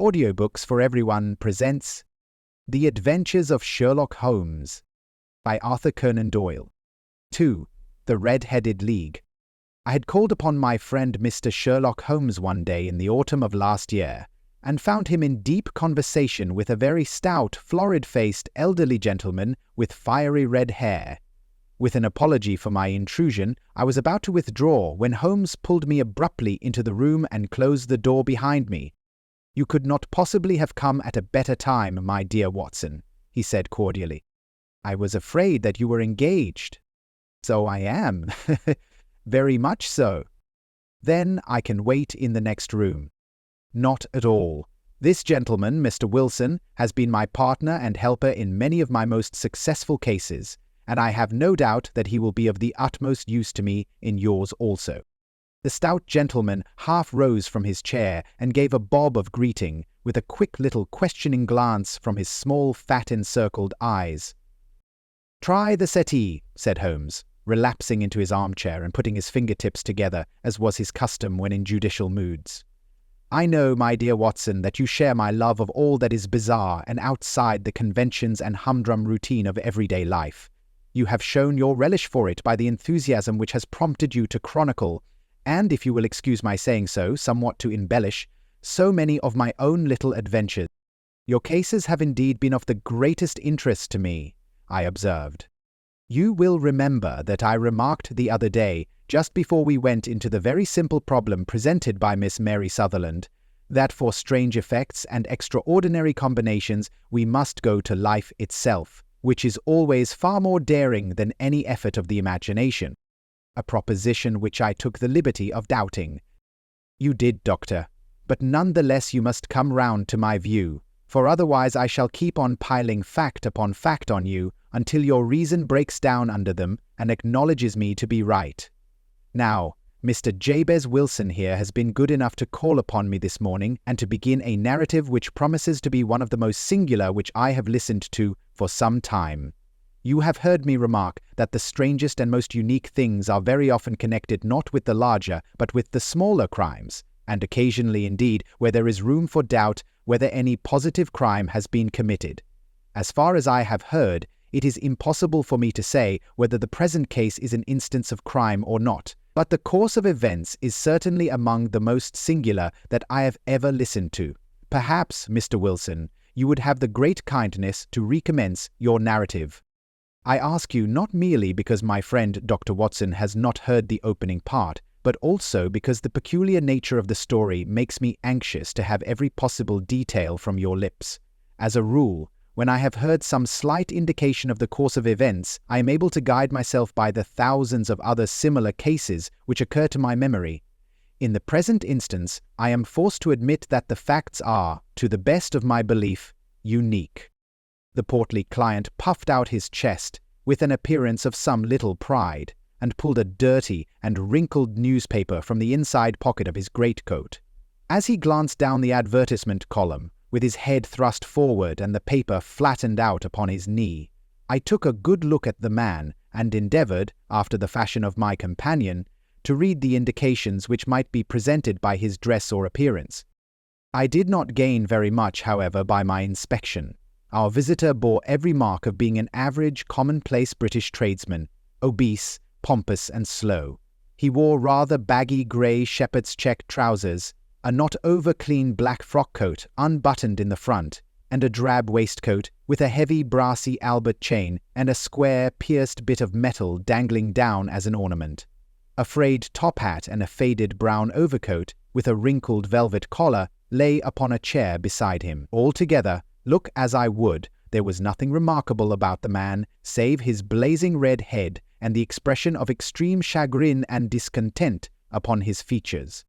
Audiobooks for Everyone presents The Adventures of Sherlock Holmes by Arthur Conan Doyle. 2. The Red-Headed League. I had called upon my friend Mr. Sherlock Holmes one day in the autumn of last year, and found him in deep conversation with a very stout, florid-faced, elderly gentleman with fiery red hair. With an apology for my intrusion, I was about to withdraw when Holmes pulled me abruptly into the room and closed the door behind me. "You could not possibly have come at a better time, my dear Watson," he said cordially. "I was afraid that you were engaged." "So I am." "Very much so." "Then I can wait in the next room." "Not at all. This gentleman, Mr. Wilson, has been my partner and helper in many of my most successful cases, and I have no doubt that he will be of the utmost use to me in yours also." The stout gentleman half rose from his chair and gave a bob of greeting, with a quick little questioning glance from his small, fat-encircled eyes. "Try the settee," said Holmes, relapsing into his armchair and putting his fingertips together, as was his custom when in judicial moods. "I know, my dear Watson, that you share my love of all that is bizarre and outside the conventions and humdrum routine of everyday life. You have shown your relish for it by the enthusiasm which has prompted you to chronicle, and, if you will excuse my saying so, somewhat to embellish, so many of my own little adventures. Your cases have indeed been of the greatest interest to me," I observed. "You will remember that I remarked the other day, just before we went into the very simple problem presented by Miss Mary Sutherland, that for strange effects and extraordinary combinations we must go to life itself, which is always far more daring than any effort of the imagination. A proposition which I took the liberty of doubting." "You did, Doctor, but none the less you must come round to my view, for otherwise I shall keep on piling fact upon fact on you until your reason breaks down under them and acknowledges me to be right. Now, Mr. Jabez Wilson here has been good enough to call upon me this morning and to begin a narrative which promises to be one of the most singular which I have listened to for some time. You have heard me remark that the strangest and most unique things are very often connected not with the larger, but with the smaller crimes, and occasionally indeed where there is room for doubt whether any positive crime has been committed. As far as I have heard, it is impossible for me to say whether the present case is an instance of crime or not, but the course of events is certainly among the most singular that I have ever listened to. Perhaps, Mr. Wilson, you would have the great kindness to recommence your narrative. I ask you not merely because my friend Dr. Watson has not heard the opening part, but also because the peculiar nature of the story makes me anxious to have every possible detail from your lips. As a rule, when I have heard some slight indication of the course of events, I am able to guide myself by the thousands of other similar cases which occur to my memory. In the present instance, I am forced to admit that the facts are, to the best of my belief, unique." The portly client puffed out his chest with an appearance of some little pride, and pulled a dirty and wrinkled newspaper from the inside pocket of his greatcoat. As he glanced down the advertisement column, with his head thrust forward and the paper flattened out upon his knee, I took a good look at the man, and endeavoured, after the fashion of my companion, to read the indications which might be presented by his dress or appearance. I did not gain very much, however, by my inspection. Our visitor bore every mark of being an average, commonplace British tradesman, obese, pompous, and slow. He wore rather baggy grey shepherd's check trousers, a not over-clean black frock coat unbuttoned in the front, and a drab waistcoat with a heavy brassy Albert chain and a square, pierced bit of metal dangling down as an ornament. A frayed top hat and a faded brown overcoat with a wrinkled velvet collar lay upon a chair beside him. Altogether, look as I would, there was nothing remarkable about the man save his blazing red head and the expression of extreme chagrin and discontent upon his features.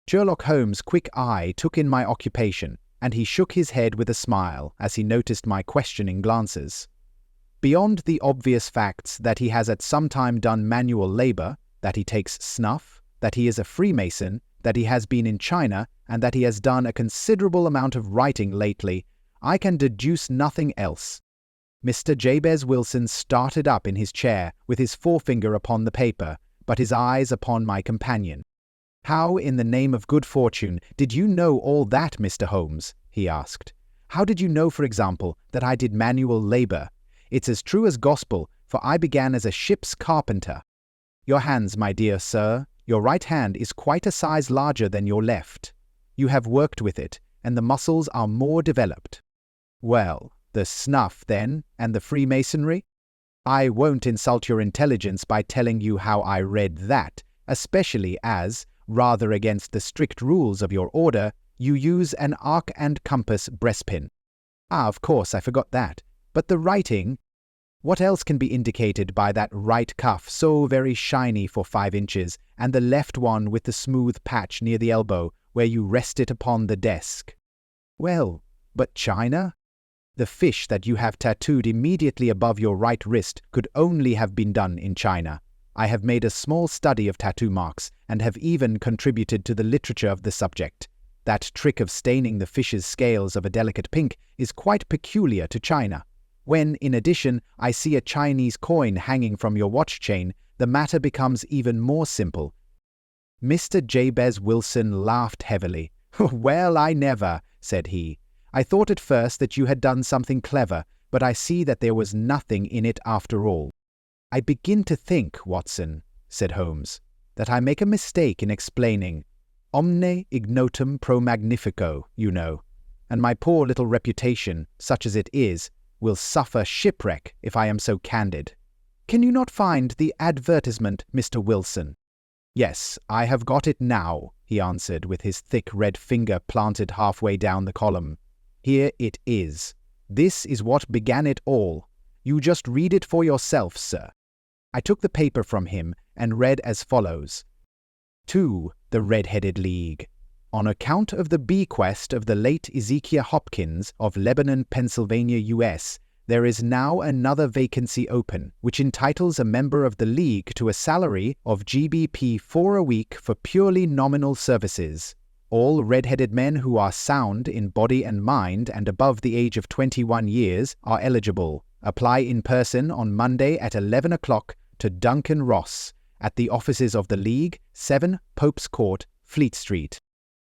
Sherlock Holmes' quick eye took in my occupation, and he shook his head with a smile as he noticed my questioning glances. Beyond the obvious facts that he has at some time done manual labour, that he takes snuff, that he is a Freemason, that he has been in China, and that he has done a considerable amount of writing lately, I can deduce nothing else. Mr. Jabez Wilson started up in his chair with his forefinger upon the paper, but his eyes upon my companion. "How, in the name of good fortune, did you know all that, Mr. Holmes?" he asked. "How did you know, for example, that I did manual labor? It's as true as gospel, for I began as a ship's carpenter." "Your hands, my dear sir. Your right hand is quite a size larger than your left. You have worked with it, and the muscles are more developed." "Well, the snuff, then, and the Freemasonry?" "I won't insult your intelligence by telling you how I read that, especially as, rather against the strict rules of your order, you use an arc and compass breastpin." "Ah, of course, I forgot that. But the writing—" "What else can be indicated by that right cuff so very shiny for 5 inches, and the left one with the smooth patch near the elbow, where you rest it upon the desk?" "Well, but China? The fish that you have tattooed immediately above your right wrist could only have been done in China. I have made a small study of tattoo marks, and have even contributed to the literature of the subject. That trick of staining the fish's scales of a delicate pink is quite peculiar to China. When, in addition, I see a Chinese coin hanging from your watch chain, the matter becomes even more simple." Mr. Jabez Wilson laughed heavily. "Well, I never," said he. "I thought at first that you had done something clever, but I see that there was nothing in it after all." "I begin to think, Watson," said Holmes, "that I make a mistake in explaining. Omne ignotum pro magnifico, you know, and my poor little reputation, such as it is, will suffer shipwreck if I am so candid. Can you not find the advertisement, Mr. Wilson?" "Yes, I have got it now," he answered, with his thick red finger planted halfway down the column. "Here it is. This is what began it all. You just read it for yourself, sir." I took the paper from him and read as follows. "To the Red-Headed League. On account of the bequest of the late Ezekiah Hopkins of Lebanon, Pennsylvania, U.S., there is now another vacancy open, which entitles a member of the League to a salary of GBP 4 a week for purely nominal services. All red-headed men who are sound in body and mind and above the age of 21 years are eligible. Apply in person on Monday at 11 o'clock to Duncan Ross, at the offices of the League, 7 Pope's Court, Fleet Street."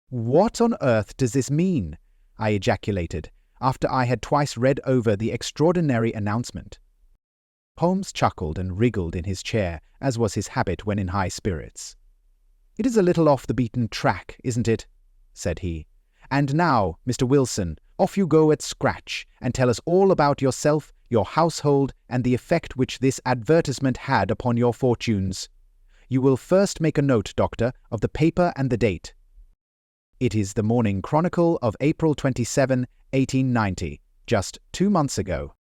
"What on earth does this mean?" I ejaculated, after I had twice read over the extraordinary announcement. Holmes chuckled and wriggled in his chair, as was his habit when in high spirits. "It is a little off the beaten track, isn't it?" said he. "And now, Mr. Wilson, off you go at scratch, and tell us all about yourself, your household, and the effect which this advertisement had upon your fortunes. You will first make a note, Doctor, of the paper and the date." "It is the Morning Chronicle of April 27, 1890, just 2 months ago."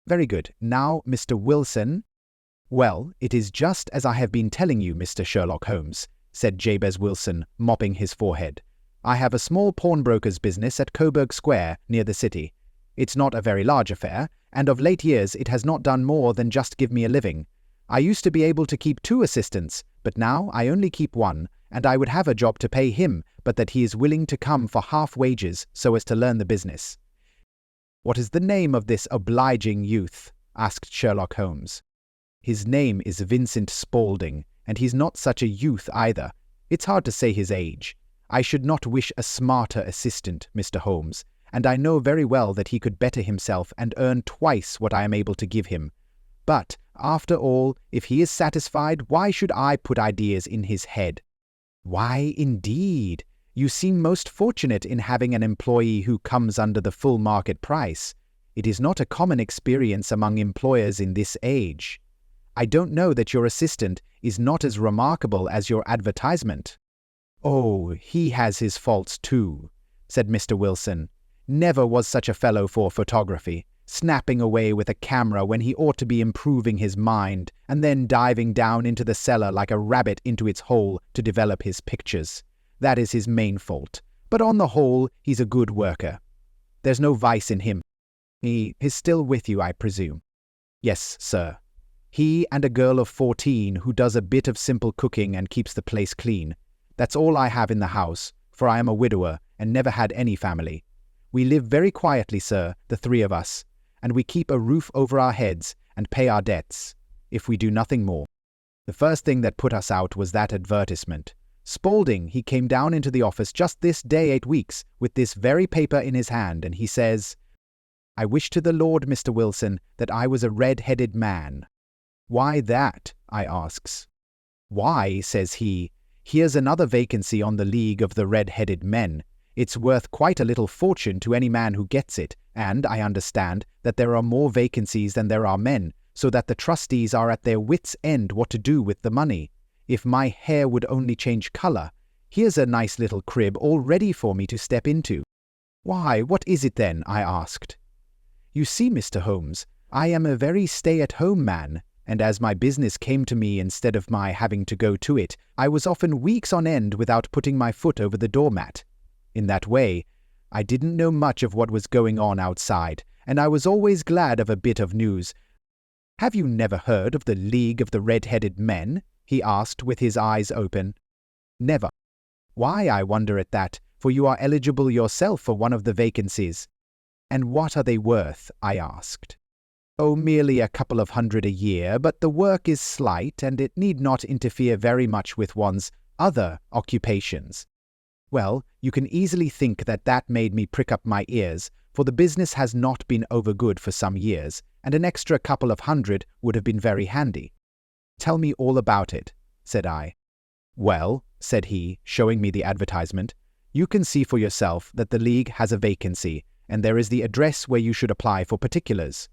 "Very good. Now, Mr. Wilson—" "Well, it is just as I have been telling you, Mr. Sherlock Holmes," said Jabez Wilson, mopping his forehead. "I have a small pawnbroker's business at Coburg Square, near the city. It's not a very large affair, and of late years it has not done more than just give me a living. I used to be able to keep 2 assistants, but now I only keep 1, and I would have a job to pay him, but that he is willing to come for half wages so as to learn the business." "What is the name of this obliging youth?" asked Sherlock Holmes. "His name is Vincent Spaulding, and he's not such a youth either. It's hard to say his age. I should not wish a smarter assistant, Mr. Holmes, and I know very well that he could better himself and earn twice what I am able to give him. But, after all, if he is satisfied, why should I put ideas in his head?" "Why, indeed? You seem most fortunate in having an employee who comes under the full market price. It is not a common experience among employers in this age. I don't know that your assistant is not as remarkable as your advertisement." "Oh, he has his faults too," said Mr. Wilson. "Never was such a fellow for photography, snapping away with a camera when he ought to be improving his mind, and then diving down into the cellar like a rabbit into its hole to develop his pictures. That is his main fault, but on the whole he's a good worker. There's no vice in him. He is still with you, I presume?" "Yes, sir. He and a girl of 14 who does a bit of simple cooking and keeps the place clean. That's all I have in the house, for I am a widower and never had any family. We live very quietly, sir, the 3 of us, and we keep a roof over our heads and pay our debts, if we do nothing more. The first thing that put us out was that advertisement. Spaulding, he came down into the office just this day 8 weeks, with this very paper in his hand, and he says, "I wish to the Lord, Mr. Wilson, that I was a red-headed man." "Why that?" I asks. "Why," says he, "here's another vacancy on the League of the Red-Headed Men. It's worth quite a little fortune to any man who gets it, and I understand that there are more vacancies than there are men, so that the trustees are at their wits' end what to do with the money. If my hair would only change color, here's a nice little crib all ready for me to step into." "Why, what is it then?" I asked. "You see, Mr. Holmes, I am a very stay-at-home man, and as my business came to me instead of my having to go to it, I was often weeks on end without putting my foot over the doormat. In that way, I didn't know much of what was going on outside, and I was always glad of a bit of news. Have you never heard of the League of the Red-Headed Men?" he asked with his eyes open. "Never." "Why, I wonder at that, for you are eligible yourself for one of the vacancies." "And what are they worth?" I asked. "Oh, merely a couple of hundred a year, but the work is slight, and it need not interfere very much with one's other occupations." Well, you can easily think that that made me prick up my ears, for the business has not been over good for some years, and an extra couple of hundred would have been very handy. "Tell me all about it," said I. "Well," said he, showing me the advertisement, "you can see for yourself that the League has a vacancy, and there is the address where you should apply for particulars.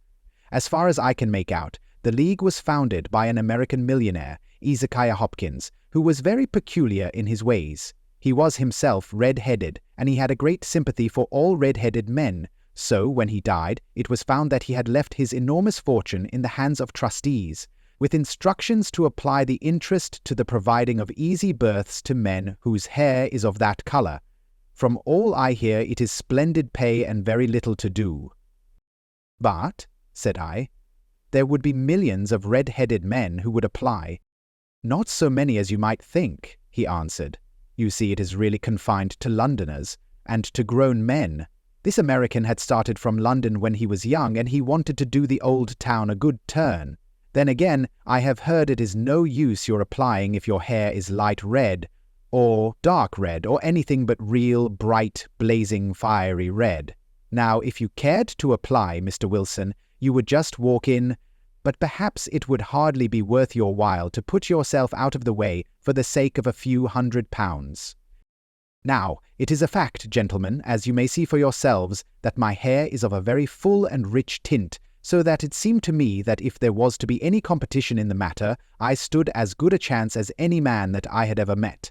As far as I can make out, the League was founded by an American millionaire, Ezekiah Hopkins, who was very peculiar in his ways. He was himself red-headed, and he had a great sympathy for all red-headed men, so when he died, it was found that he had left his enormous fortune in the hands of trustees, with instructions to apply the interest to the providing of easy berths to men whose hair is of that color. From all I hear, it is splendid pay and very little to do." "But," said I, "there would be millions of red-headed men who would apply." "Not so many as you might think," he answered. "You see, it is really confined to Londoners, and to grown men. This American had started from London when he was young, and he wanted to do the old town a good turn. Then again, I have heard it is no use your applying if your hair is light red, or dark red, or anything but real, bright, blazing, fiery red. Now, if you cared to apply, Mr. Wilson, you would just walk in, but perhaps it would hardly be worth your while to put yourself out of the way for the sake of a few £100. Now, it is a fact, gentlemen, as you may see for yourselves, that my hair is of a very full and rich tint, so that it seemed to me that if there was to be any competition in the matter, I stood as good a chance as any man that I had ever met.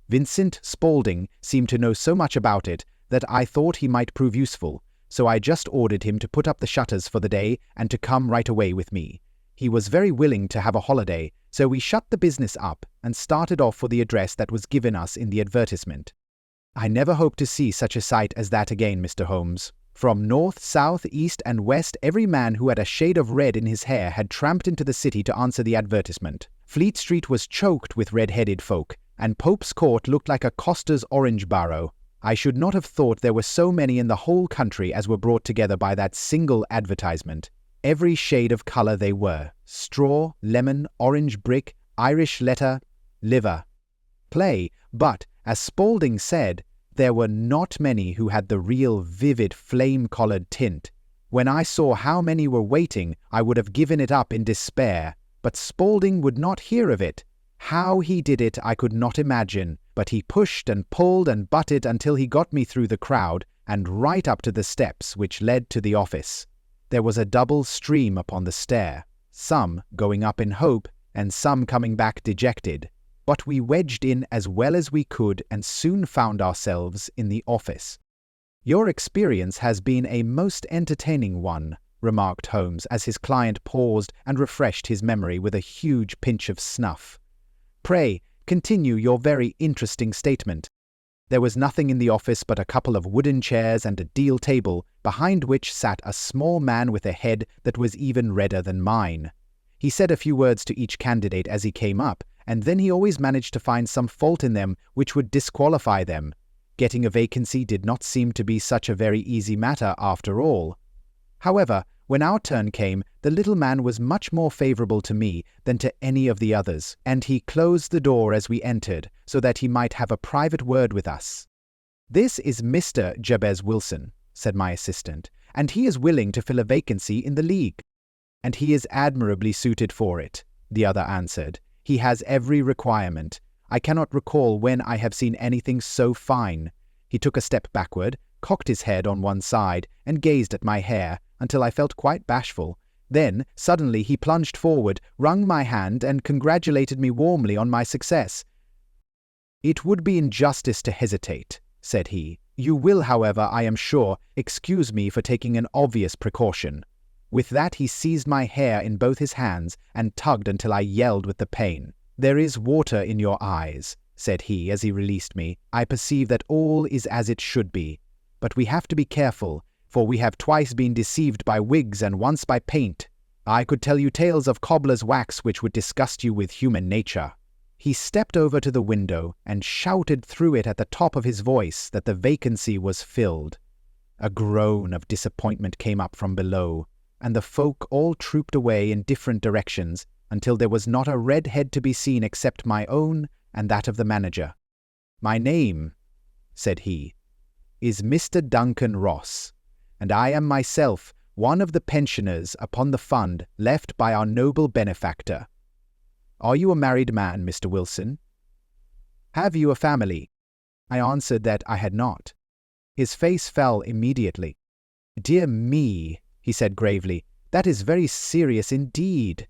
Vincent Spaulding seemed to know so much about it that I thought he might prove useful, so I just ordered him to put up the shutters for the day and to come right away with me. He was very willing to have a holiday, so we shut the business up and started off for the address that was given us in the advertisement. I never hope to see such a sight as that again, Mr. Holmes. From north, south, east, and west, every man who had a shade of red in his hair had tramped into the city to answer the advertisement. Fleet Street was choked with red-headed folk, and Pope's Court looked like a coster's orange barrow. I should not have thought there were so many in the whole country as were brought together by that single advertisement. Every shade of color they were: straw, lemon, orange brick, Irish letter, liver. Play, but, as Spaulding said, there were not many who had the real vivid flame-coloured tint. When I saw how many were waiting, I would have given it up in despair, but Spaulding would not hear of it. How he did it I could not imagine, but he pushed and pulled and butted until he got me through the crowd and right up to the steps which led to the office. There was a double stream upon the stair, some going up in hope and some coming back dejected. But we wedged in as well as we could and soon found ourselves in the office. "Your experience has been a most entertaining one," remarked Holmes as his client paused and refreshed his memory with a huge pinch of snuff. "Pray, continue your very interesting statement." There was nothing in the office but a couple of wooden chairs and a deal table, behind which sat a small man with a head that was even redder than mine. He said a few words to each candidate as he came up, and then he always managed to find some fault in them which would disqualify them. Getting a vacancy did not seem to be such a very easy matter after all. However, when our turn came, the little man was much more favorable to me than to any of the others, and he closed the door as we entered so that he might have a private word with us. "This is Mr. Jabez Wilson," said my assistant, "and he is willing to fill a vacancy in the league." "And he is admirably suited for it," the other answered. "He has every requirement. I cannot recall when I have seen anything so fine." He took a step backward, cocked his head on one side, and gazed at my hair until I felt quite bashful. Then, suddenly, he plunged forward, wrung my hand, and congratulated me warmly on my success. "It would be injustice to hesitate," said he. "You will, however, I am sure, excuse me for taking an obvious precaution." With that he seized my hair in both his hands and tugged until I yelled with the pain. "There is water in your eyes," said he as he released me. "I perceive that all is as it should be. But we have to be careful, for we have twice been deceived by wigs and once by paint. I could tell you tales of cobbler's wax which would disgust you with human nature." He stepped over to the window and shouted through it at the top of his voice that the vacancy was filled. A groan of disappointment came up from below, and the folk all trooped away in different directions until there was not a red head to be seen except my own and that of the manager. "My name," said he, "is Mr. Duncan Ross, and I am myself one of the pensioners upon the fund left by our noble benefactor. Are you a married man, Mr. Wilson? Have you a family?" I answered that I had not. His face fell immediately. "Dear me," he said gravely, "that is very serious indeed.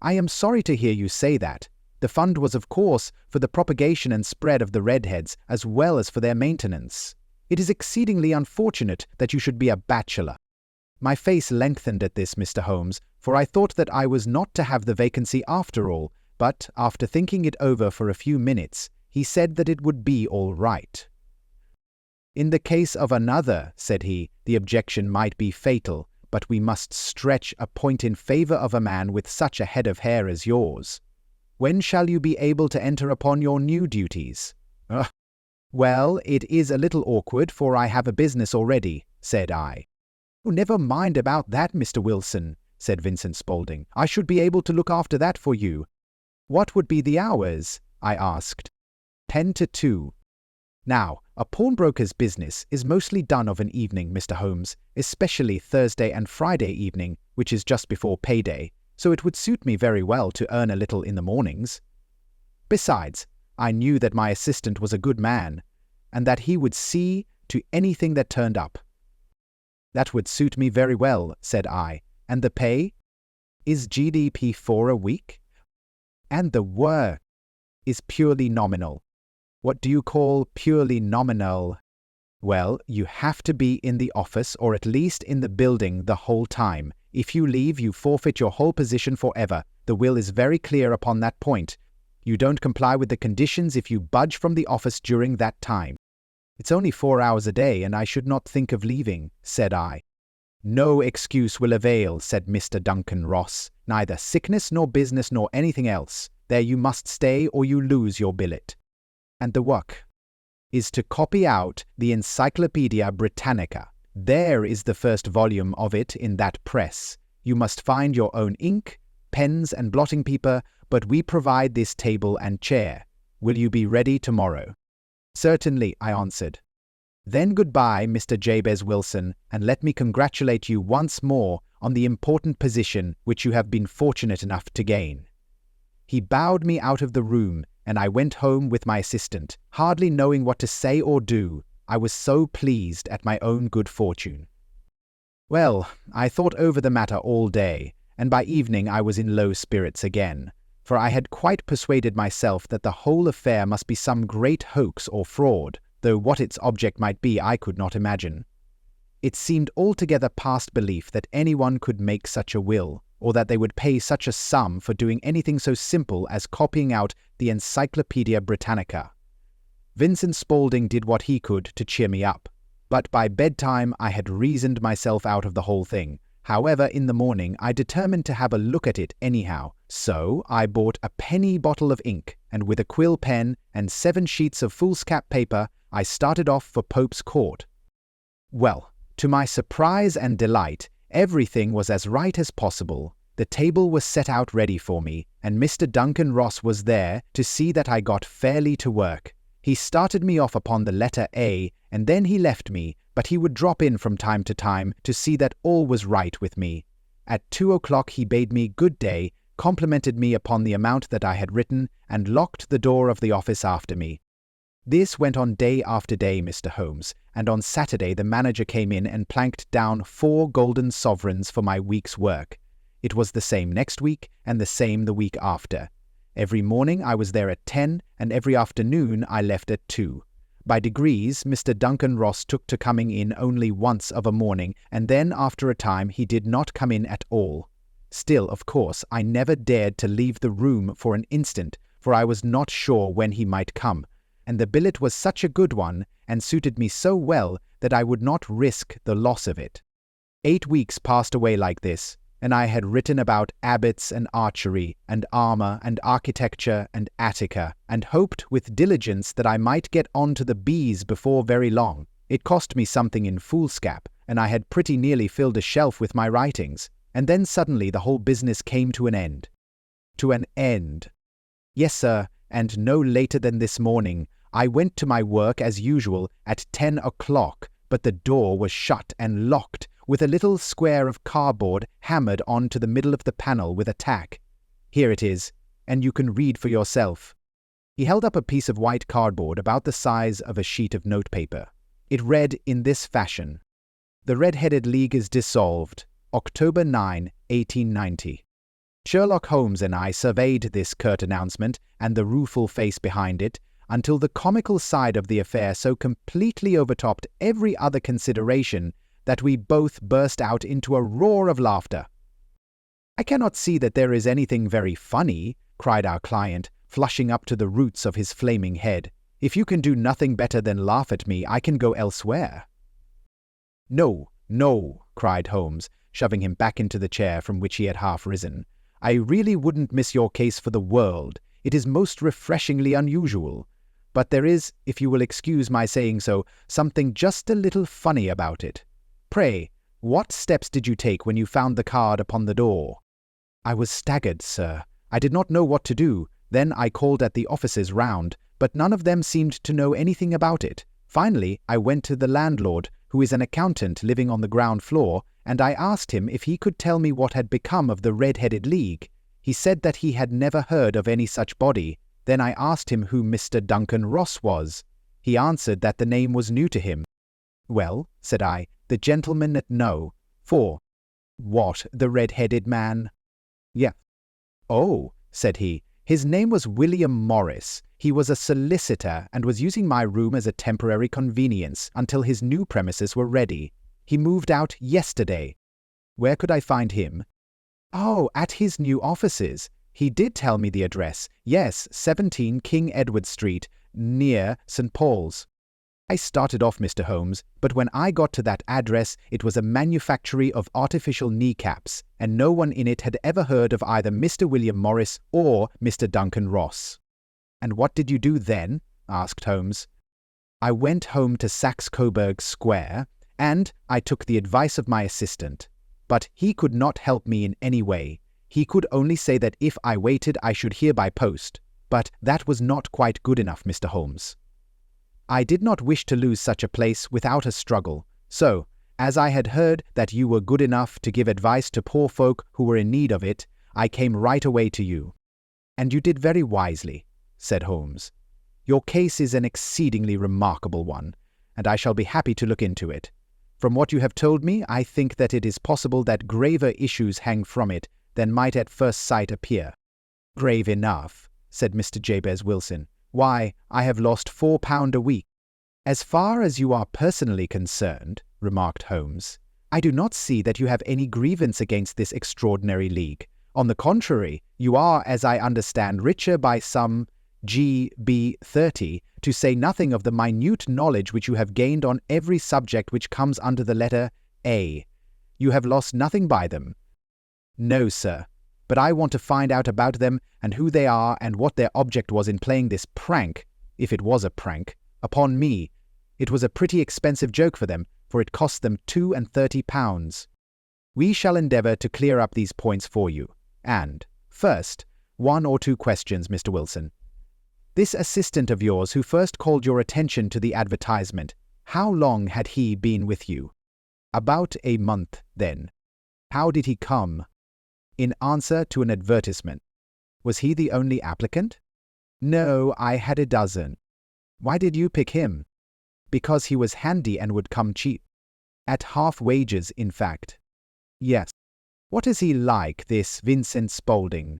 I am sorry to hear you say that. The fund was, of course, for the propagation and spread of the redheads as well as for their maintenance. It is exceedingly unfortunate that you should be a bachelor." My face lengthened at this, Mr. Holmes, for I thought that I was not to have the vacancy after all, but after thinking it over for a few minutes, he said that it would be all right. "In the case of another," said he, "the objection might be fatal, but we must stretch a point in favor of a man with such a head of hair as yours. When shall you be able to enter upon your new duties?" "Well, it is a little awkward, for I have a business already," said I. "Oh, never mind about that, Mr. Wilson," said Vincent Spaulding. "I should be able to look after that for you." "What would be the hours?" I asked. 10 to 2. "Now, a pawnbroker's business is mostly done of an evening, Mr. Holmes, especially Thursday and Friday evening, which is just before payday, so it would suit me very well to earn a little in the mornings. Besides, I knew that my assistant was a good man, and that he would see to anything that turned up." "That would suit me very well," said I. "And the pay?" "Is GDP 4 a week?" "And the work is purely nominal." "What do you call purely nominal?" "Well, you have to be in the office or at least in the building the whole time. If you leave, you forfeit your whole position forever. The will is very clear upon that point. You don't comply with the conditions if you budge from the office during that time." "It's only 4 hours a day, and I should not think of leaving," said I. "No excuse will avail," said Mr. Duncan Ross. "Neither sickness nor business nor anything else. There you must stay or you lose your billet." "And the work?" "Is to copy out the Encyclopedia Britannica. There is the first volume of it in that press. You must find your own ink, pens and blotting paper, but we provide this table and chair. Will you be ready tomorrow?" "Certainly," I answered. "Then goodbye, Mr. Jabez Wilson, and let me congratulate you once more on the important position which you have been fortunate enough to gain." He bowed me out of the room, and I went home with my assistant, hardly knowing what to say or do. I was so pleased at my own good fortune. Well, I thought over the matter all day, and by evening I was in low spirits again, for I had quite persuaded myself that the whole affair must be some great hoax or fraud, though what its object might be I could not imagine. It seemed altogether past belief that anyone could make such a will, or that they would pay such a sum for doing anything so simple as copying out the Encyclopedia Britannica. Vincent Spaulding did what he could to cheer me up, but by bedtime I had reasoned myself out of the whole thing. However, in the morning I determined to have a look at it anyhow, so I bought a penny bottle of ink, and with a quill pen and 7 sheets of foolscap paper, I started off for Pope's Court. Well, to my surprise and delight, Everything was as right as possible. The table was set out ready for me, and Mr. Duncan Ross was there to see that I got fairly to work. He started me off upon the letter A, and then he left me, but he would drop in from time to time to see that all was right with me. At 2 o'clock he bade me good day, complimented me upon the amount that I had written, and locked the door of the office after me. This went on day after day, Mr. Holmes, and on Saturday the manager came in and planked down 4 golden sovereigns for my week's work. It was the same next week, and the same the week after. Every morning I was there at 10, and every afternoon I left at 2. By degrees, Mr. Duncan Ross took to coming in only once of a morning, and then after a time he did not come in at all. Still, of course, I never dared to leave the room for an instant, for I was not sure when he might come, and the billet was such a good one, and suited me so well, that I would not risk the loss of it. 8 weeks passed away like this, and I had written about abbots and archery, and armour, and architecture, and Attica, and hoped with diligence that I might get on to the B's before very long. It cost me something in foolscap, and I had pretty nearly filled a shelf with my writings, and then suddenly the whole business came to an end. To an end. Yes, sir, and no later than this morning. I went to my work as usual at 10 o'clock, but the door was shut and locked, with a little square of cardboard hammered on to the middle of the panel with a tack. Here it is, and you can read for yourself. He held up a piece of white cardboard about the size of a sheet of notepaper. It read in this fashion: "The Red-Headed League is dissolved, October 9, 1890. Sherlock Holmes and I surveyed this curt announcement and the rueful face behind it until the comical side of the affair so completely overtopped every other consideration that we both burst out into a roar of laughter." "I cannot see that there is anything very funny," cried our client, flushing up to the roots of his flaming head. "If you can do nothing better than laugh at me, I can go elsewhere." "No, no," cried Holmes, shoving him back into the chair from which he had half risen. "I really wouldn't miss your case for the world. It is most refreshingly unusual. But there is, if you will excuse my saying so, something just a little funny about it. Pray, what steps did you take when you found the card upon the door?" "I was staggered, sir. I did not know what to do. Then I called at the offices round, but none of them seemed to know anything about it. Finally, I went to the landlord, who is an accountant living on the ground floor, and I asked him if he could tell me what had become of the Red-Headed League. He said that he had never heard of any such body. Then I asked him who Mr. Duncan Ross was. He answered that the name was new to him. "Well," said I, "the gentleman at No. 4. "What, the red-headed man?" "Yeah." "Oh," said he, "his name was William Morris. He was a solicitor and was using my room as a temporary convenience until his new premises were ready. He moved out yesterday." "Where could I find him?" "Oh, at his new offices. He did tell me the address. Yes, 17 King Edward Street, near St. Paul's." I started off, Mr. Holmes, but when I got to that address it was a manufactory of artificial kneecaps, and no one in it had ever heard of either Mr. William Morris or Mr. Duncan Ross. "And what did you do then?" asked Holmes. "I went home to Saxe-Coburg Square, and I took the advice of my assistant. But he could not help me in any way. He could only say that if I waited I should hear by post, but that was not quite good enough, Mr. Holmes. I did not wish to lose such a place without a struggle, so, as I had heard that you were good enough to give advice to poor folk who were in need of it, I came right away to you." "And you did very wisely," said Holmes. "Your case is an exceedingly remarkable one, and I shall be happy to look into it. From what you have told me, I think that it is possible that graver issues hang from it than might at first sight appear." "Grave enough," said Mr. Jabez Wilson. "Why, I have lost £4 a week." "As far as you are personally concerned," remarked Holmes, "I do not see that you have any grievance against this extraordinary league. On the contrary, you are, as I understand, richer by some GB30, to say nothing of the minute knowledge which you have gained on every subject which comes under the letter A. You have lost nothing by them." "No, sir. But I want to find out about them and who they are and what their object was in playing this prank, if it was a prank, upon me. It was a pretty expensive joke for them, for it cost them £32. We shall endeavor to clear up these points for you. And, first, 1 or 2 questions, Mr. Wilson. This assistant of yours who first called your attention to the advertisement, how long had he been with you? About a month, then. How did he come? In answer to an advertisement. Was he the only applicant? No, I had a dozen. Why did you pick him? Because he was handy and would come cheap. At half wages, in fact. Yes. What is he like, this Vincent Spaulding?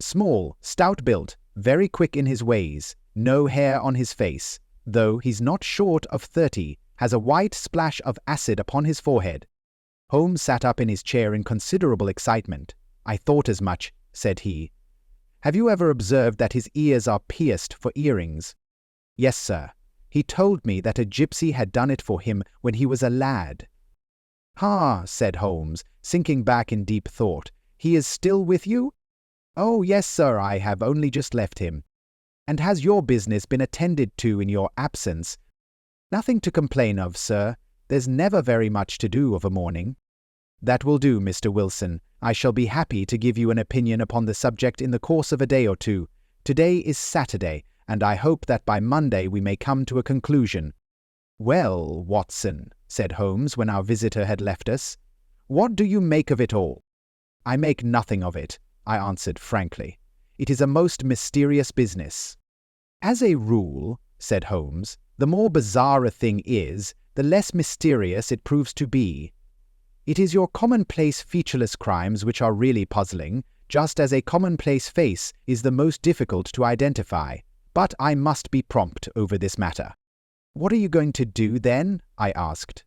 Small, stout-built, very quick in his ways, no hair on his face, though he's not short of 30, has a white splash of acid upon his forehead. Holmes sat up in his chair in considerable excitement. I thought as much, said he. Have you ever observed that his ears are pierced for earrings? Yes, sir. He told me that a gypsy had done it for him when he was a lad. Ha, said Holmes, sinking back in deep thought. He is still with you? Oh, yes, sir, I have only just left him. And has your business been attended to in your absence? Nothing to complain of, sir. There's never very much to do of a morning. That will do, Mr. Wilson. I shall be happy to give you an opinion upon the subject in the course of a day or two. Today is Saturday, and I hope that by Monday we may come to a conclusion. Well, Watson, said Holmes when our visitor had left us, what do you make of it all? I make nothing of it, I answered frankly. It is a most mysterious business. As a rule, said Holmes, the more bizarre a thing is, the less mysterious it proves to be. It is your commonplace featureless crimes which are really puzzling, just as a commonplace face is the most difficult to identify. But I must be prompt over this matter. What are you going to do, then? I asked.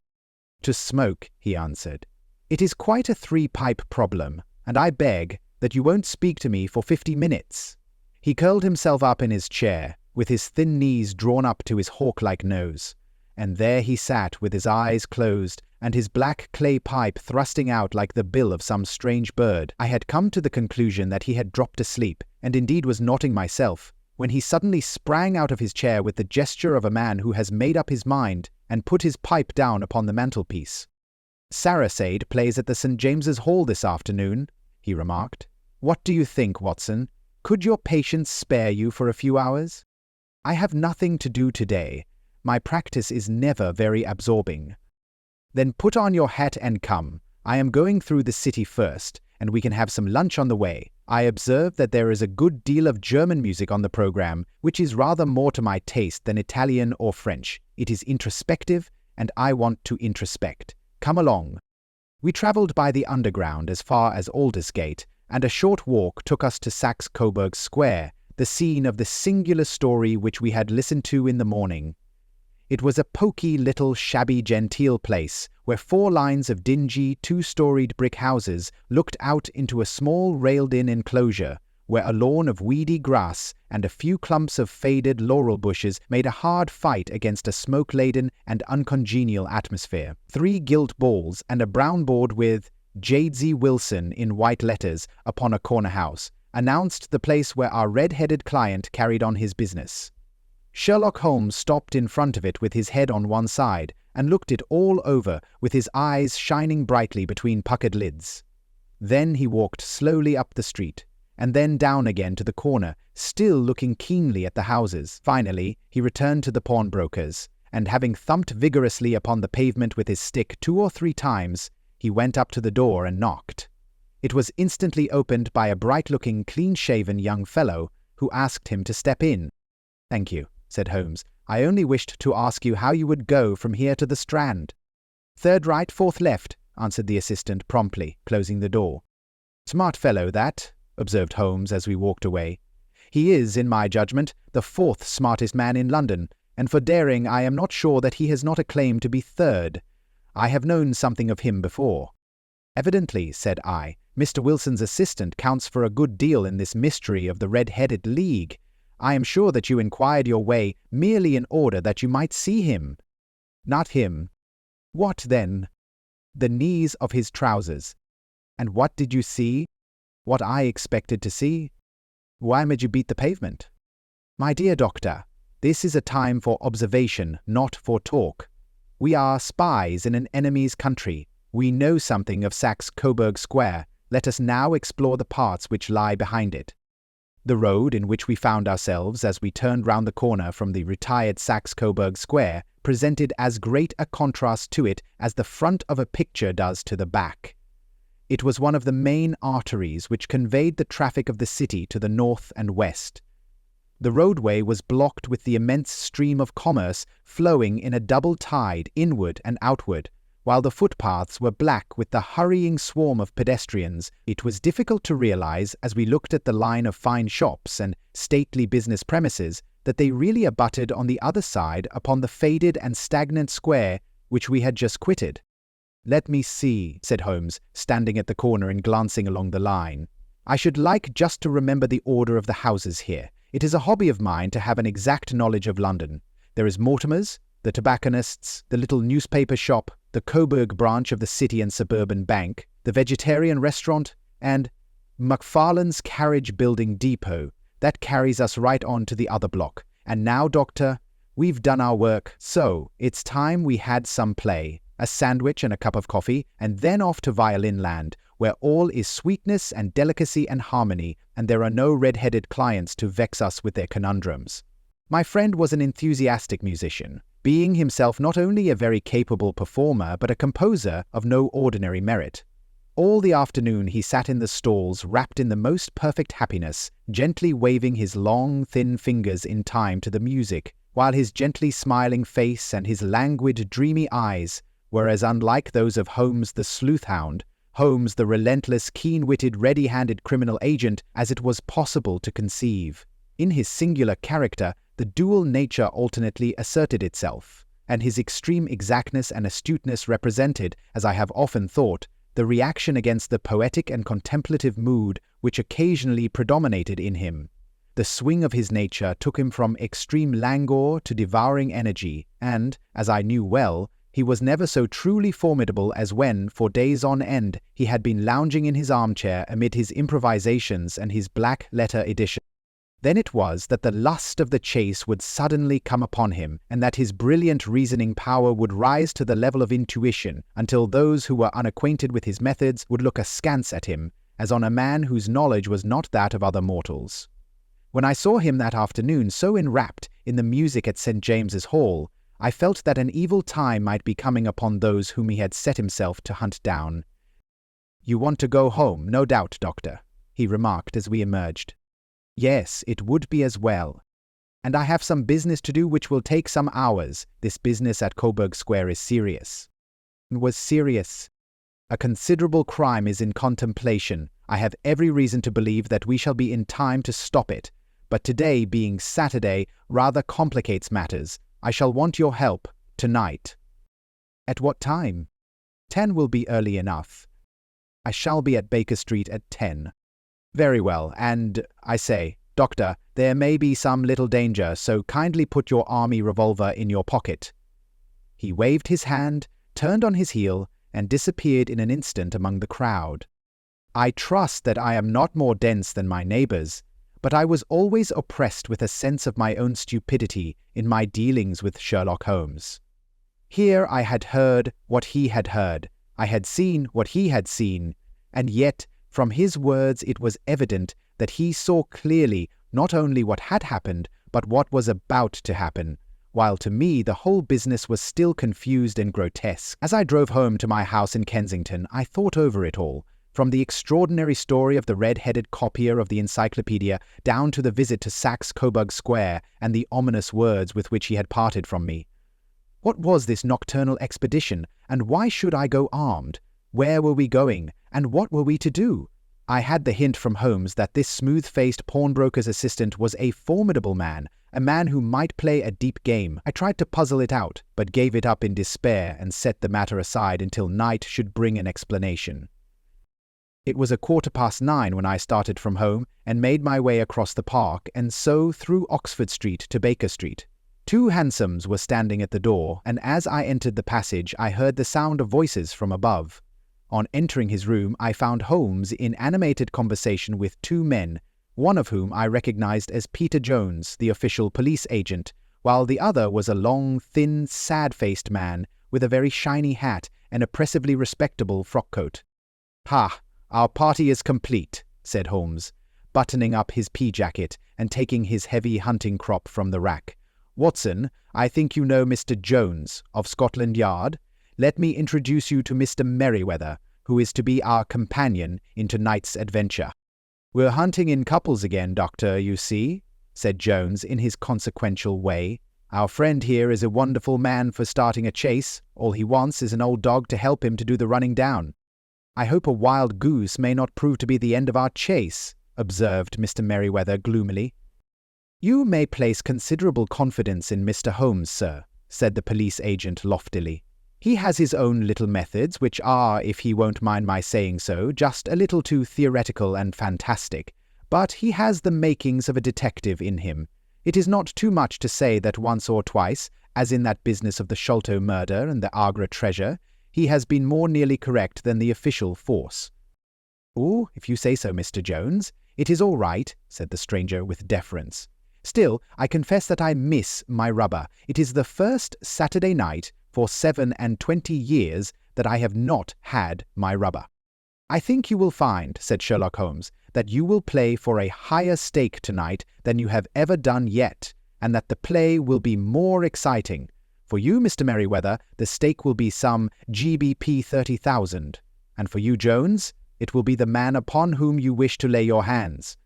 To smoke, he answered. It is quite a 3-pipe problem, and I beg that you won't speak to me for 50 minutes. He curled himself up in his chair, with his thin knees drawn up to his hawk-like nose, and there he sat with his eyes closed and his black clay pipe thrusting out like the bill of some strange bird. I had come to the conclusion that he had dropped asleep, and indeed was nodding myself, when he suddenly sprang out of his chair with the gesture of a man who has made up his mind and put his pipe down upon the mantelpiece. Sarasade plays at the St. James's Hall this afternoon, he remarked. What do you think, Watson? Could your patients spare you for a few hours? I have nothing to do today. My practice is never very absorbing. Then put on your hat and come. I am going through the city first, and we can have some lunch on the way. I observe that there is a good deal of German music on the program, which is rather more to my taste than Italian or French. It is introspective, and I want to introspect. Come along. We travelled by the Underground as far as Aldersgate, and a short walk took us to Saxe-Coburg Square, the scene of the singular story which we had listened to in the morning. It was a poky little shabby genteel place, where 4 lines of dingy 2-storied brick houses looked out into a small railed-in enclosure, where a lawn of weedy grass and a few clumps of faded laurel bushes made a hard fight against a smoke-laden and uncongenial atmosphere. 3 gilt balls and a brown board with Jabez Wilson in white letters upon a corner house announced the place where our red-headed client carried on his business. Sherlock Holmes stopped in front of it with his head on one side and looked it all over with his eyes shining brightly between puckered lids. Then he walked slowly up the street, and then down again to the corner, still looking keenly at the houses. Finally, he returned to the pawnbroker's, and having thumped vigorously upon the pavement with his stick 2 or 3 times, he went up to the door and knocked. It was instantly opened by a bright-looking, clean-shaven young fellow who asked him to step in. "Thank you," said Holmes. "I only wished to ask you how you would go from here to the Strand." "3rd right, 4th left," answered the assistant promptly, closing the door. "Smart fellow, that," observed Holmes as we walked away. "He is, in my judgment, the 4th smartest man in London, and for daring I am not sure that he has not a claim to be 3rd. I have known something of him before." "Evidently," said I, "Mr. Wilson's assistant counts for a good deal in this mystery of the Red-Headed League. I am sure that you inquired your way merely in order that you might see him." "Not him." "What then?" "The knees of his trousers." "And what did you see?" "What I expected to see." "Why made you beat the pavement?" "My dear doctor, this is a time for observation, not for talk. We are spies in an enemy's country. We know something of Saxe-Coburg Square. Let us now explore the parts which lie behind it. The road in which we found ourselves as we turned round the corner from the retired Saxe-Coburg Square presented as great a contrast to it as the front of a picture does to the back. It was one of the main arteries which conveyed the traffic of the city to the north and west. The roadway was blocked with the immense stream of commerce flowing in a double tide inward and outward, while the footpaths were black with the hurrying swarm of pedestrians. It was difficult to realize, as we looked at the line of fine shops and stately business premises, that they really abutted on the other side upon the faded and stagnant square which we had just quitted. "Let me see," said Holmes, standing at the corner and glancing along the line. "I should like just to remember the order of the houses here. It is a hobby of mine to have an exact knowledge of London. There is Mortimer's, the tobacconist's, the little newspaper shop, the Coburg branch of the City and Suburban Bank, the vegetarian restaurant, and McFarlane's carriage building depot. That carries us right on to the other block. And now, Doctor, we've done our work, so it's time we had some play, a sandwich and a cup of coffee, and then off to Violin Land, where all is sweetness and delicacy and harmony, and there are no red-headed clients to vex us with their conundrums." My friend was an enthusiastic musician, being himself not only a very capable performer but a composer of no ordinary merit. All the afternoon he sat in the stalls wrapped in the most perfect happiness, gently waving his long, thin fingers in time to the music, while his gently smiling face and his languid, dreamy eyes were as unlike those of Holmes the sleuth-hound, Holmes the relentless, keen-witted, ready-handed criminal agent, as it was possible to conceive. In his singular character, the dual nature alternately asserted itself, and his extreme exactness and astuteness represented, as I have often thought, the reaction against the poetic and contemplative mood which occasionally predominated in him. The swing of his nature took him from extreme languor to devouring energy, and, as I knew well, he was never so truly formidable as when, for days on end, he had been lounging in his armchair amid his improvisations and his black-letter edition. Then it was that the lust of the chase would suddenly come upon him, and that his brilliant reasoning power would rise to the level of intuition, until those who were unacquainted with his methods would look askance at him, as on a man whose knowledge was not that of other mortals. When I saw him that afternoon so enwrapped in the music at St. James's Hall, I felt that an evil time might be coming upon those whom he had set himself to hunt down. "You want to go home, no doubt, Doctor," he remarked as we emerged. "Yes, it would be as well. And I have some business to do which will take some hours. This business at Coburg Square is serious." It was serious. "A considerable crime is in contemplation. I have every reason to believe that we shall be in time to stop it. But today, being Saturday, rather complicates matters. I shall want your help tonight." "At what time?" 10 will be early enough. I shall be at Baker Street at 10. "Very well, and, I say, Doctor, there may be some little danger, so kindly put your army revolver in your pocket." He waved his hand, turned on his heel, and disappeared in an instant among the crowd. I trust that I am not more dense than my neighbors, but I was always oppressed with a sense of my own stupidity in my dealings with Sherlock Holmes. Here I had heard what he had heard, I had seen what he had seen, and yet, from his words it was evident that he saw clearly not only what had happened, but what was about to happen, while to me the whole business was still confused and grotesque. As I drove home to my house in Kensington, I thought over it all, from the extraordinary story of the red-headed copier of the encyclopedia down to the visit to Saxe-Coburg Square and the ominous words with which he had parted from me. What was this nocturnal expedition, and why should I go armed? Where were we going, and what were we to do? I had the hint from Holmes that this smooth-faced pawnbroker's assistant was a formidable man, a man who might play a deep game. I tried to puzzle it out, but gave it up in despair and set the matter aside until night should bring an explanation. It was 9:15 when I started from home and made my way across the park and so through Oxford Street to Baker Street. 2 hansoms were standing at the door, and as I entered the passage I heard the sound of voices from above. On entering his room I found Holmes in animated conversation with 2 men, one of whom I recognized as Peter Jones, the official police agent, while the other was a long, thin, sad-faced man with a very shiny hat an oppressively respectable frock-coat. "Ha! Our party is complete," said Holmes, buttoning up his pea-jacket and taking his heavy hunting crop from the rack. "Watson, I think you know Mr. Jones, of Scotland Yard. Let me introduce you to Mr. Merryweather, who is to be our companion in tonight's adventure." "We're hunting in couples again, Doctor, you see," said Jones in his consequential way. "Our friend here is a wonderful man for starting a chase. All he wants is an old dog to help him to do the running down." "I hope a wild goose may not prove to be the end of our chase," observed Mr. Merryweather gloomily. "You may place considerable confidence in Mr. Holmes, sir," said the police agent loftily. "He has his own little methods, which are, if he won't mind my saying so, just a little too theoretical and fantastic. But he has the makings of a detective in him. It is not too much to say that once or twice, as in that business of the Sholto murder and the Agra treasure, he has been more nearly correct than the official force." "Oh, if you say so, Mr. Jones, it is all right," said the stranger with deference. "Still, I confess that I miss my rubber. It is the first Saturday night for 27 years that I have not had my rubber." "I think you will find," said Sherlock Holmes, "that you will play for a higher stake tonight than you have ever done yet, and that the play will be more exciting. For you, Mr. Merryweather, the stake will be some GBP 30,000, and for you, Jones, it will be the man upon whom you wish to lay your hands.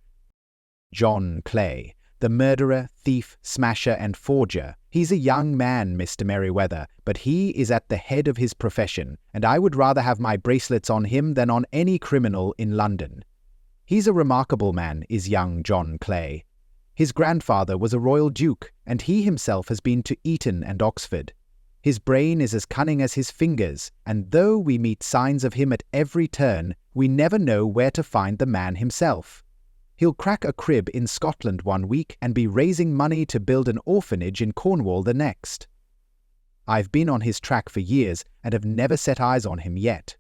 John Clay, the murderer, thief, smasher, and forger. He's a young man, Mr. Merryweather, but he is at the head of his profession, and I would rather have my bracelets on him than on any criminal in London. He's a remarkable man, is young John Clay. His grandfather was a royal duke, and he himself has been to Eton and Oxford. His brain is as cunning as his fingers, and though we meet signs of him at every turn, we never know where to find the man himself. He'll crack a crib in Scotland one week and be raising money to build an orphanage in Cornwall the next. I've been on his track for years and have never set eyes on him yet.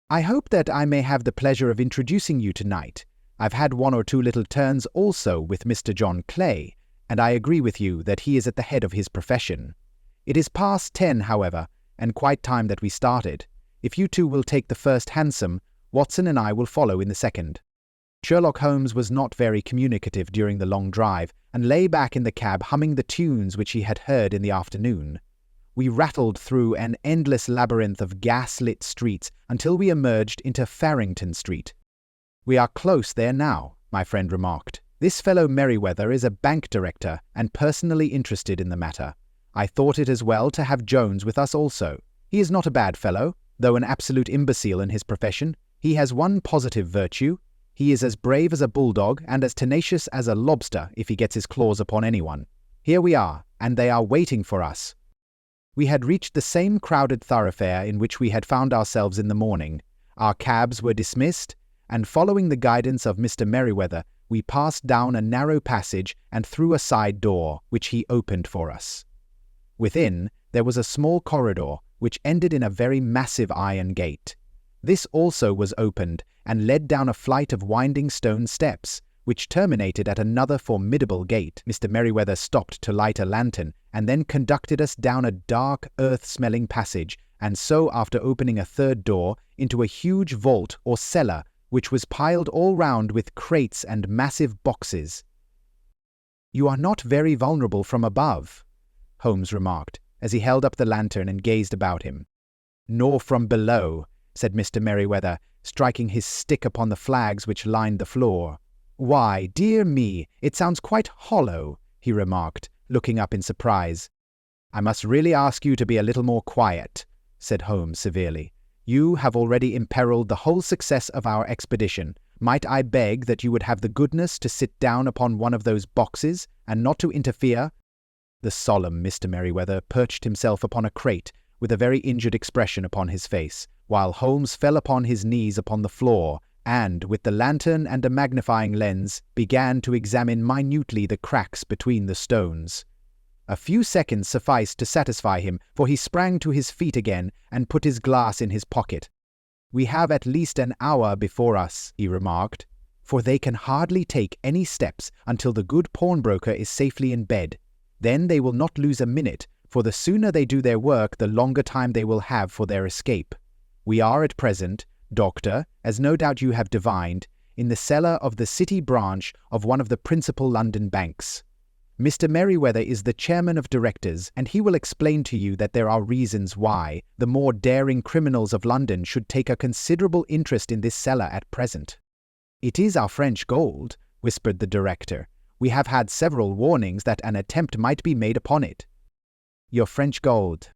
I hope that I may have the pleasure of introducing you tonight. I've had one or two little turns also with Mr. John Clay, and I agree with you that he is at the head of his profession. It is past 10, however, and quite time that we started. If you two will take the first hansom, Watson and I will follow in the second. Sherlock Holmes was not very communicative during the long drive, and lay back in the cab humming the tunes which he had heard in the afternoon. We rattled through an endless labyrinth of gas-lit streets until we emerged into Farrington Street. "We are close there now," my friend remarked. "This fellow Merryweather is a bank director and personally interested in the matter. I thought it as well to have Jones with us also. He is not a bad fellow, though an absolute imbecile in his profession. He has one positive virtue. He is as brave as a bulldog and as tenacious as a lobster if he gets his claws upon anyone. Here we are, and they are waiting for us." We had reached the same crowded thoroughfare in which we had found ourselves in the morning. Our cabs were dismissed, and following the guidance of Mr. Merryweather, we passed down a narrow passage and through a side door, which he opened for us. Within, there was a small corridor, which ended in a very massive iron gate. This also was opened, and led down a flight of winding stone steps, which terminated at another formidable gate. Mr. Merryweather stopped to light a lantern, and then conducted us down a dark, earth-smelling passage, and so, after opening a third door, into a huge vault or cellar, which was piled all round with crates and massive boxes. "You are not very vulnerable from above," Holmes remarked, as he held up the lantern and gazed about him. "Nor from below," said Mr. Merryweather, striking his stick upon the flags which lined the floor. "Why, dear me, it sounds quite hollow," he remarked, looking up in surprise. "I must really ask you to be a little more quiet," said Holmes severely. "You have already imperiled the whole success of our expedition. Might I beg that you would have the goodness to sit down upon one of those boxes, and not to interfere?" The solemn Mr. Merryweather perched himself upon a crate, with a very injured expression upon his face, while Holmes fell upon his knees upon the floor, and, with the lantern and a magnifying lens, began to examine minutely the cracks between the stones. A few seconds sufficed to satisfy him, for he sprang to his feet again and put his glass in his pocket. "We have at least an hour before us," he remarked, "for they can hardly take any steps until the good pawnbroker is safely in bed. Then they will not lose a minute, for the sooner they do their work, the longer time they will have for their escape. We are at present, Doctor, as no doubt you have divined, in the cellar of the City branch of one of the principal London banks. Mr. Merriweather is the chairman of directors, and he will explain to you that there are reasons why the more daring criminals of London should take a considerable interest in this cellar at present. "It is our French gold," whispered the director. "We have had several warnings that an attempt might be made upon it." "Your French gold?"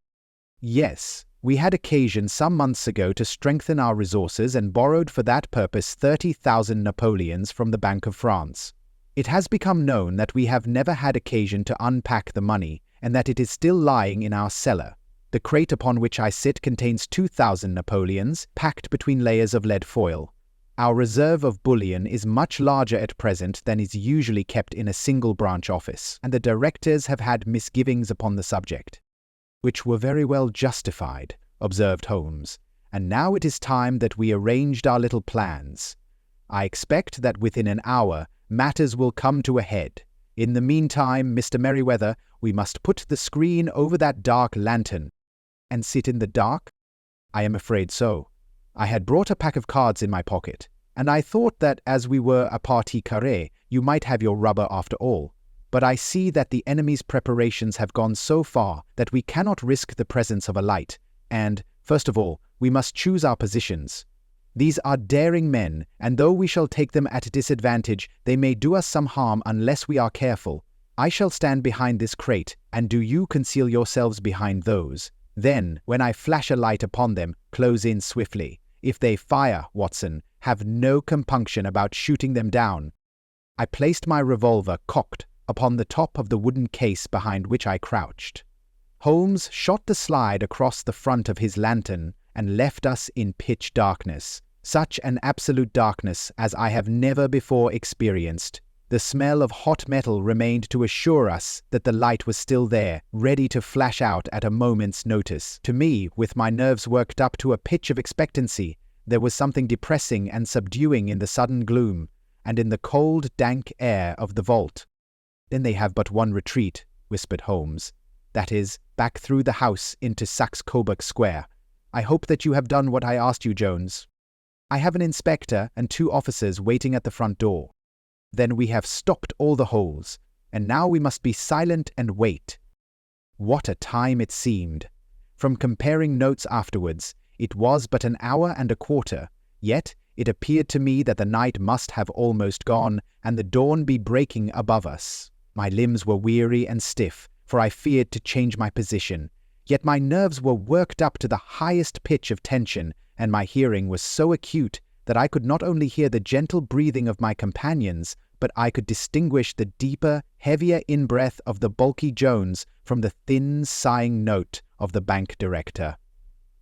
"Yes. We had occasion some months ago to strengthen our resources and borrowed for that purpose 30,000 Napoleons from the Bank of France. It has become known that we have never had occasion to unpack the money, and that it is still lying in our cellar. The crate upon which I sit contains 2,000 Napoleons, packed between layers of lead foil. Our reserve of bullion is much larger at present than is usually kept in a single branch office, and the directors have had misgivings upon the subject." "Which were very well justified," observed Holmes, "and now it is time that we arranged our little plans. I expect that within an hour matters will come to a head. In the meantime, Mr. Merriweather, we must put the screen over that dark lantern." "And sit in the dark?" "I am afraid so. I had brought a pack of cards in my pocket, and I thought that as we were a partie carrée, you might have your rubber after all. But I see that the enemy's preparations have gone so far that we cannot risk the presence of a light, and, first of all, we must choose our positions. These are daring men, and though we shall take them at a disadvantage, they may do us some harm unless we are careful. I shall stand behind this crate, and do you conceal yourselves behind those. Then, when I flash a light upon them, close in swiftly. If they fire, Watson, have no compunction about shooting them down." I placed my revolver, cocked, upon the top of the wooden case behind which I crouched. Holmes shot the slide across the front of his lantern and left us in pitch darkness, such an absolute darkness as I have never before experienced. The smell of hot metal remained to assure us that the light was still there, ready to flash out at a moment's notice. To me, with my nerves worked up to a pitch of expectancy, there was something depressing and subduing in the sudden gloom, and in the cold, dank air of the vault. "Then they have but one retreat," whispered Holmes. "That is, back through the house into Saxe Coburg Square. I hope that you have done what I asked you, Jones." "I have an inspector and 2 officers waiting at the front door." "Then we have stopped all the holes, and now we must be silent and wait." What a time it seemed! From comparing notes afterwards, it was but an hour and a quarter, yet it appeared to me that the night must have almost gone, and the dawn be breaking above us. My limbs were weary and stiff, for I feared to change my position. Yet my nerves were worked up to the highest pitch of tension, and my hearing was so acute that I could not only hear the gentle breathing of my companions, but I could distinguish the deeper, heavier in-breath of the bulky Jones from the thin, sighing note of the bank director.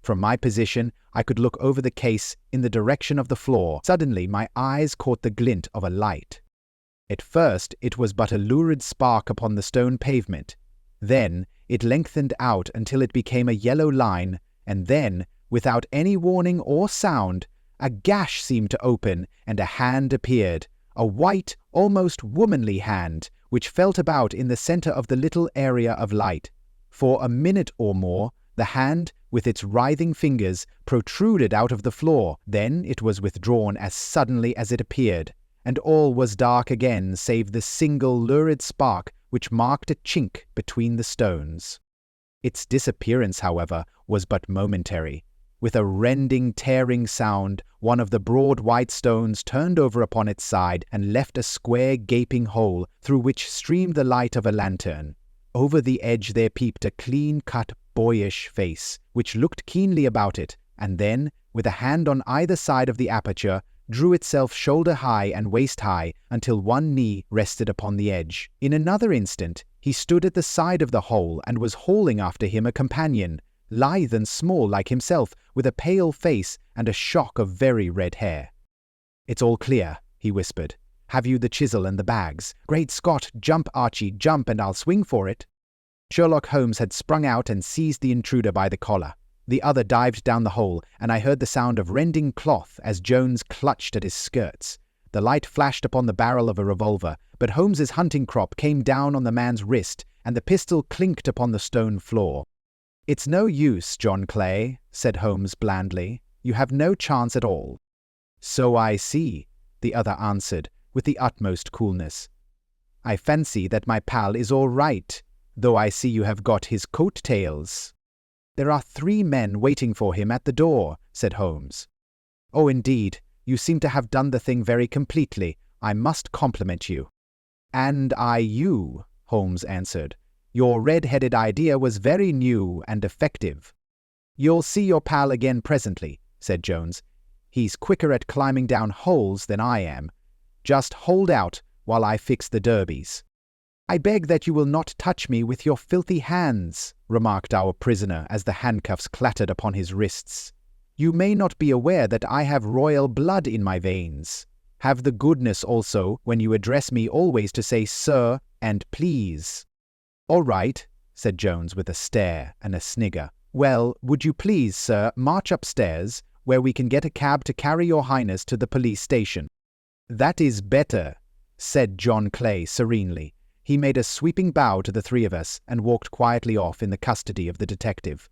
From my position, I could look over the case in the direction of the floor. Suddenly, my eyes caught the glint of a light. At first, it was but a lurid spark upon the stone pavement. Then, it lengthened out until it became a yellow line, and then, without any warning or sound, a gash seemed to open, and a hand appeared, a white, almost womanly hand, which felt about in the center of the little area of light. For a minute or more, the hand, with its writhing fingers, protruded out of the floor. Then it was withdrawn as suddenly as it appeared, and all was dark again save the single lurid spark which marked a chink between the stones. Its disappearance, however, was but momentary. With a rending, tearing sound, one of the broad white stones turned over upon its side and left a square, gaping hole through which streamed the light of a lantern. Over the edge there peeped a clean-cut, boyish face, which looked keenly about it, and then, with a hand on either side of the aperture, drew itself shoulder-high and waist-high until one knee rested upon the edge. In another instant, he stood at the side of the hole and was hauling after him a companion, lithe and small like himself, with a pale face and a shock of very red hair. "It's all clear," he whispered. "Have you the chisel and the bags? Great Scott, jump, Archie, jump, and I'll swing for it." Sherlock Holmes had sprung out and seized the intruder by the collar. The other dived down the hole, and I heard the sound of rending cloth as Jones clutched at his skirts. The light flashed upon the barrel of a revolver, but Holmes's hunting crop came down on the man's wrist, and the pistol clinked upon the stone floor. "It's no use, John Clay," said Holmes blandly. "You have no chance at all." "So I see," the other answered, with the utmost coolness. "I fancy that my pal is all right, though I see you have got his coat-tails." "There are 3 men waiting for him at the door," said Holmes. "Oh, indeed, you seem to have done the thing very completely. I must compliment you." "And I you," Holmes answered. "Your red-headed idea was very new and effective." "You'll see your pal again presently," said Jones. "He's quicker at climbing down holes than I am. Just hold out while I fix the derbies." "I beg that you will not touch me with your filthy hands," remarked our prisoner as the handcuffs clattered upon his wrists. "You may not be aware that I have royal blood in my veins. Have the goodness also, when you address me, always to say 'sir' and 'please.'" "All right," said Jones with a stare and a snigger. "Well, would you please, sir, march upstairs, where we can get a cab to carry your highness to the police station." "That is better," said John Clay serenely. He made a sweeping bow to the 3 of us and walked quietly off in the custody of the detective.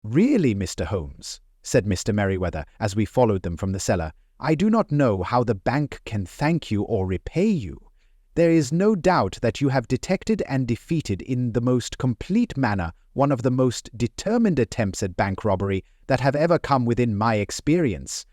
"Really, Mr. Holmes," said Mr. Merriweather as we followed them from the cellar, "I do not know how the bank can thank you or repay you. There is no doubt that you have detected and defeated in the most complete manner one of the most determined attempts at bank robbery that have ever come within my experience.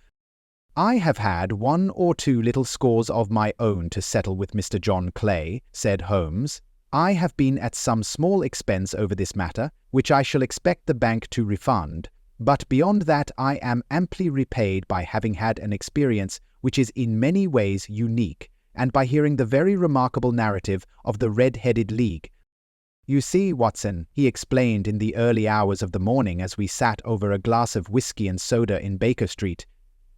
I have had 1 or 2 little scores of my own to settle with Mr. John Clay," said Holmes. "I have been at some small expense over this matter, which I shall expect the bank to refund. But beyond that I am amply repaid by having had an experience which is in many ways unique, and by hearing the very remarkable narrative of the Red-Headed League. You see, Watson," he explained in the early hours of the morning as we sat over a glass of whiskey and soda in Baker Street,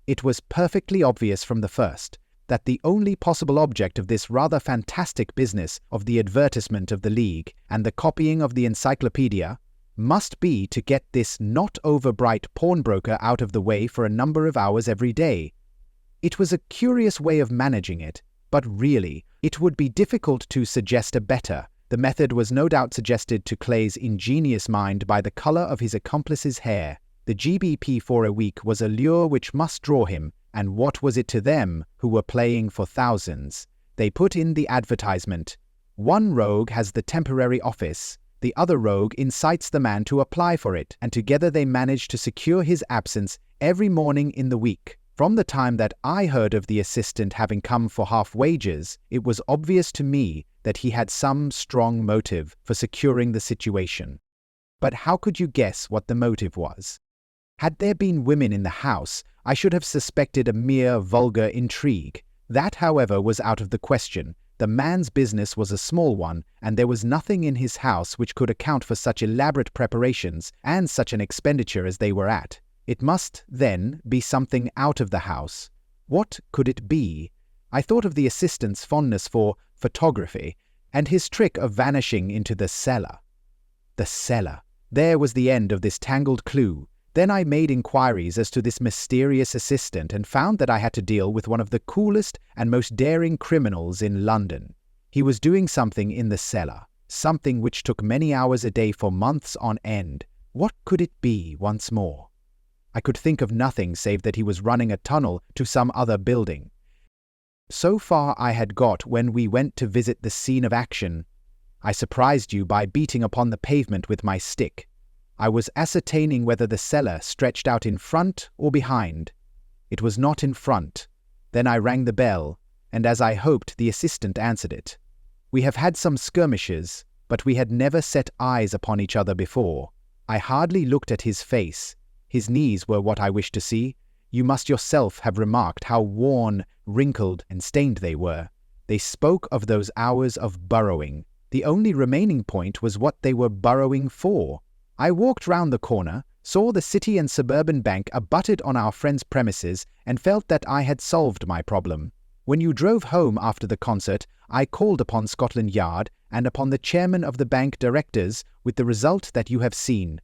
"it was perfectly obvious from the first that the only possible object of this rather fantastic business of the advertisement of the League and the copying of the encyclopedia must be to get this not over-bright pawnbroker out of the way for a number of hours every day. It was a curious way of managing it, but really, it would be difficult to suggest a better. The method was no doubt suggested to Clay's ingenious mind by the color of his accomplice's hair. The GBP for a week was a lure which must draw him, and what was it to them, who were playing for thousands? They put in the advertisement. One rogue has the temporary office, the other rogue incites the man to apply for it, and together they manage to secure his absence every morning in the week. From the time that I heard of the assistant having come for half wages, it was obvious to me that he had some strong motive for securing the situation. But how could you guess what the motive was? Had there been women in the house, I should have suspected a mere vulgar intrigue. That, however, was out of the question. The man's business was a small one, and there was nothing in his house which could account for such elaborate preparations and such an expenditure as they were at. It must, then, be something out of the house. What could it be? I thought of the assistant's fondness for photography, and his trick of vanishing into the cellar. The cellar. There was the end of this tangled clue. Then I made inquiries as to this mysterious assistant and found that I had to deal with one of the coolest and most daring criminals in London. He was doing something in the cellar, something which took many hours a day for months on end. What could it be once more? I could think of nothing save that he was running a tunnel to some other building. So far I had got when we went to visit the scene of action. I surprised you by beating upon the pavement with my stick. I was ascertaining whether the cellar stretched out in front or behind. It was not in front. Then I rang the bell, and as I hoped, the assistant answered it. We have had some skirmishes, but we had never set eyes upon each other before. I hardly looked at his face. His knees were what I wished to see. You must yourself have remarked how worn, wrinkled, and stained they were. They spoke of those hours of burrowing. The only remaining point was what they were burrowing for. I walked round the corner, saw the City and Suburban Bank abutted on our friend's premises, and felt that I had solved my problem. When you drove home after the concert, I called upon Scotland Yard and upon the chairman of the bank directors, with the result that you have seen.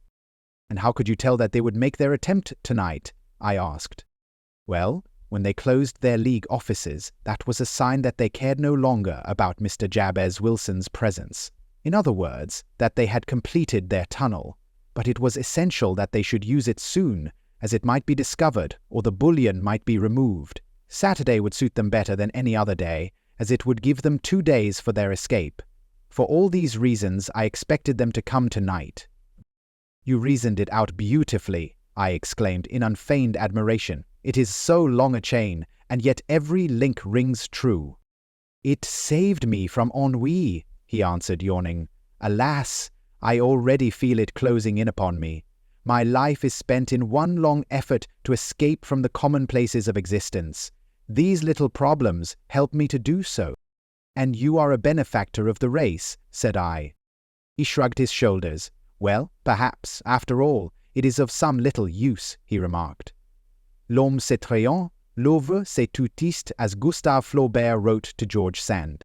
"And how could you tell that they would make their attempt tonight?" I asked. "Well, when they closed their League offices, that was a sign that they cared no longer about Mr. Jabez Wilson's presence. In other words, that they had completed their tunnel, but it was essential that they should use it soon, as it might be discovered or the bullion might be removed. Saturday would suit them better than any other day, as it would give them 2 days for their escape. For all these reasons, I expected them to come tonight." "You reasoned it out beautifully," I exclaimed in unfeigned admiration. "It is so long a chain, and yet every link rings true." "It saved me from ennui," he answered, yawning. "Alas, I already feel it closing in upon me. My life is spent in one long effort to escape from the commonplaces of existence. These little problems help me to do so." "And you are a benefactor of the race," said I. He shrugged his shoulders. "Well, perhaps, after all, it is of some little use," he remarked. "L'homme c'est trayant, l'œuvre c'est tout triste," as Gustave Flaubert wrote to George Sand.